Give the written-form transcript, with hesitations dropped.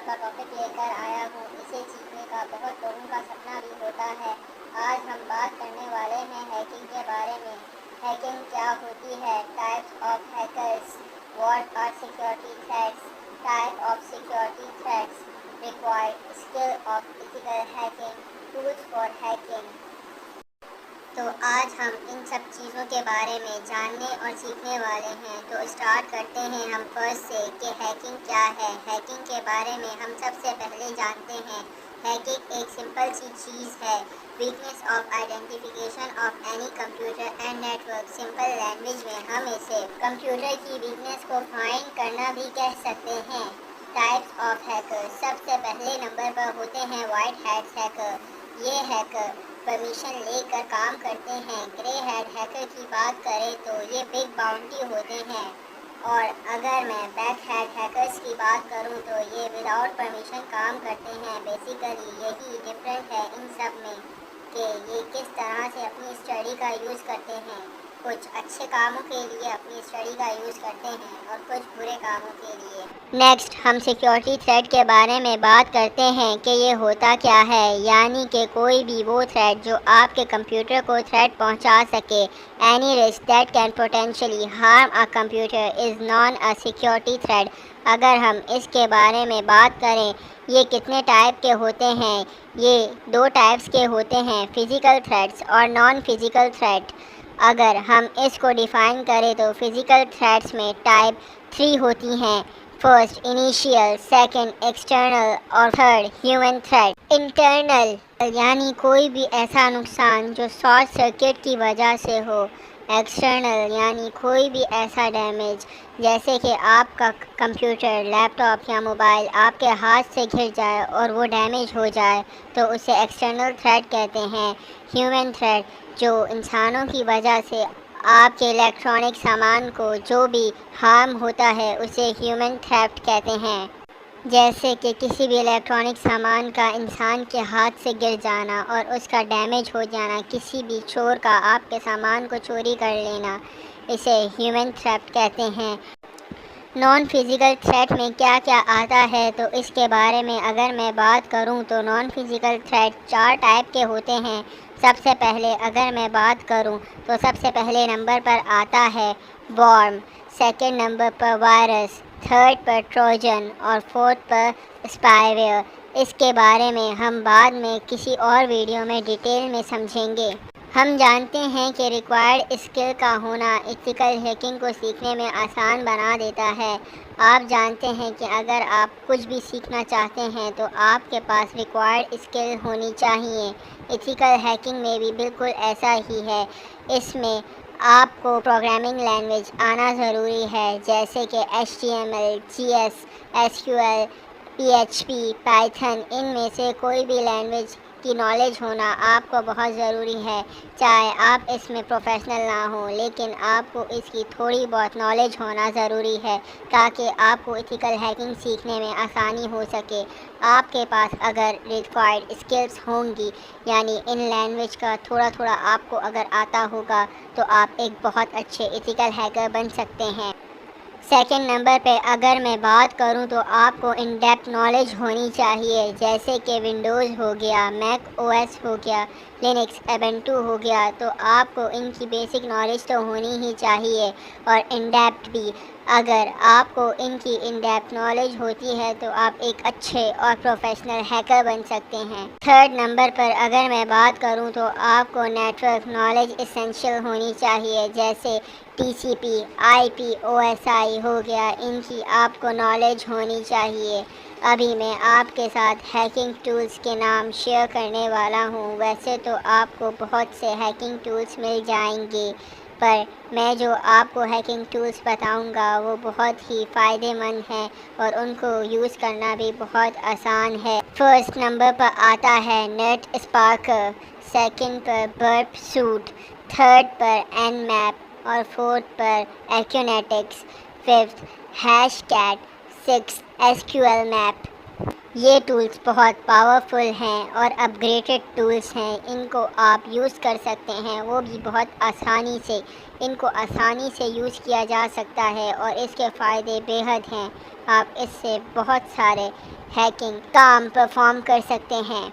کا ٹاپک لے کر آیا ہوں۔ اسے سیکھنے کا بہت لوگوں کا سپنا بھی ہوتا ہے۔ آج ہم بات کرنے والے ہیں ہیکنگ کے بارے میں۔ ہیکنگ کیا ہوتی ہے؟ Types of hackers, what are security threats, type of security threats, required skill of ethical hacking, tools for hacking. تو آج ہم ان سب چیزوں کے بارے میں جاننے اور سیکھنے والے ہیں۔ تو اسٹارٹ کرتے ہیں ہم فرسٹ سے کہ ہیکنگ کیا ہے۔ ہیکنگ کے بارے میں ہم سب سے پہلے جانتے ہیں ہیکنگ ایک سمپل سی چیز ہے، weakness of identification of any computer and network. Simple language میں ہم اسے کمپیوٹر کی ویکنیس کو فائنڈ کرنا بھی کہہ سکتے ہیں۔ ٹائپس آف ہیکر، سب سے پہلے نمبر پر ہوتے ہیں وائٹ ہیٹ ہیکر۔ یہ ہیکر پرمیشن لے کر کام کرتے ہیں۔ گرے ہیٹ ہیکر کی بات کریں تو یہ بگ باؤنٹی ہوتے ہیں، اور اگر میں بلیک ہیٹ ہیکرز کی بات کروں تو یہ وداؤٹ پرمیشن کام کرتے ہیں۔ بیسیکلی یہی ڈفرینٹ ہے ان سب میں کہ یہ کس طرح سے اپنی اسٹڈی کا یوز کرتے ہیں۔ کچھ اچھے کاموں کے لیے اپنی اسٹڈی کا یوز کرتے ہیں اور کچھ برے کاموں کے لیے۔ نیکسٹ ہم سیکیورٹی تھریٹ کے بارے میں بات کرتے ہیں کہ یہ ہوتا کیا ہے، یعنی کہ کوئی بھی وہ تھریٹ جو آپ کے کمپیوٹر کو تھریٹ پہنچا سکے۔ Any risk that can potentially harm a computer is known a security threat۔ اگر ہم اس کے بارے میں بات کریں یہ کتنے ٹائپ کے ہوتے ہیں، یہ دو ٹائپس کے ہوتے ہیں، فزیکل تھریٹس اور نان فزیکل تھریٹ۔ اگر ہم اس کو ڈیفائن کریں تو فزیکل تھریٹس میں ٹائپ 3 ہوتی ہیں، فرسٹ انیشیل، سیکنڈ ایکسٹرنل اور تھرڈ ہیومن تھریٹ۔ انٹرنل یعنی کوئی بھی ایسا نقصان جو شارٹ سرکٹ کی وجہ سے ہو۔ ایکسٹرنل یعنی کوئی بھی ایسا ڈیمیج جیسے کہ آپ کا کمپیوٹر، لیپ ٹاپ یا موبائل آپ کے ہاتھ سے گر جائے اور وہ ڈیمیج ہو جائے تو اسے ایکسٹرنل تھریٹ کہتے ہیں۔ ہیومن تھریٹ جو انسانوں کی وجہ سے آپ کے الیکٹرانک سامان کو جو بھی ہارم ہوتا ہے اسے ہیومن تھریٹ کہتے ہیں، جیسے کہ کسی بھی الیکٹرانک سامان کا انسان کے ہاتھ سے گر جانا اور اس کا ڈیمیج ہو جانا، کسی بھی چور کا آپ کے سامان کو چوری کر لینا، اسے ہیومن تھریٹ کہتے ہیں۔ نان فزیکل تھریٹ میں کیا کیا آتا ہے تو اس کے بارے میں اگر میں بات کروں تو نان فزیکل تھریٹ 4 ٹائپ کے ہوتے ہیں۔ سب سے پہلے اگر میں بات کروں تو سب سے پہلے نمبر پر آتا ہے وارم، سیکنڈ نمبر پر وائرس، تھرڈ پر ٹروجن اور فورتھ پر اسپائی ویئر۔ اس کے بارے میں ہم بعد میں کسی اور ویڈیو میں ڈیٹیل میں سمجھیں گے۔ ہم جانتے ہیں کہ ریکوائرڈ اسکل کا ہونا ایتھیکل ہیکنگ کو سیکھنے میں آسان بنا دیتا ہے۔ آپ جانتے ہیں کہ اگر آپ کچھ بھی سیکھنا چاہتے ہیں تو آپ کے پاس ریکوائرڈ اسکل ہونی چاہیے۔ ایتھیکل ہیکنگ میں بھی بالکل ایسا ہی ہے۔ اس میں آپ کو پروگرامنگ لینگویج آنا ضروری ہے، جیسے کہ HTML، CS، SQL، PHP، Python, ان میں سے کوئی بھی لینگویج کی نالج ہونا آپ کو بہت ضروری ہے۔ چاہے آپ اس میں پروفیشنل نہ ہوں لیکن آپ کو اس کی تھوڑی بہت نالج ہونا ضروری ہے تاکہ آپ کو ایتھیکل ہیکنگ سیکھنے میں آسانی ہو سکے۔ آپ کے پاس اگر ریکوائرڈ اسکلز ہوں گی، یعنی ان لینگویج کا تھوڑا تھوڑا آپ کو اگر آتا ہوگا تو آپ ایک بہت اچھے ایتھیکل ہیکر بن سکتے ہیں۔ سیکنڈ نمبر پہ اگر میں بات کروں تو آپ کو ان ڈیپتھ نالج ہونی چاہیے، جیسے کہ ونڈوز ہو گیا، میک او ایس ہو گیا، لینکس، ایبنٹو ہو گیا، تو آپ کو ان کی بیسک نالج تو ہونی ہی چاہیے، اور ان ڈیپتھ بھی۔ اگر آپ کو ان کی ان ڈیپتھ نالج ہوتی ہے تو آپ ایک اچھے اور پروفیشنل ہیکر بن سکتے ہیں۔ تھرڈ نمبر پر اگر میں بات کروں تو آپ کو نیٹ ورک نالج اسینشیل ہونی چاہیے، جیسے TCP، IP، OSI ہو گیا، ان کی آپ کو نالج ہونی چاہیے۔ ابھی میں آپ کے ساتھ ہیکنگ ٹولز کے نام شیئر کرنے والا ہوں۔ ویسے تو آپ کو بہت سے ہیکنگ ٹولز مل جائیں گے، پر میں جو آپ کو ہیکنگ ٹولز بتاؤں گا وہ بہت ہی فائدے مند ہیں اور ان کو یوز کرنا بھی بہت آسان ہے۔ فرسٹ نمبر پر آتا ہے نیٹ اسپارکر، سیکنڈ پر برپ سوٹ، تھرڈ پر این میپ اور فورتھ پر Acunetix, fifth Hashcat, six SQL map. یہ ٹولز بہت پاورفل ہیں اور اپ گریڈڈ ٹولز ہیں، ان کو آپ یوز کر سکتے ہیں، وہ بھی بہت آسانی سے، ان کو آسانی سے یوز کیا جا سکتا ہے اور اس کے فائدے بے حد ہیں۔ آپ اس سے بہت سارے ہیکنگ کام پرفارم کر سکتے ہیں۔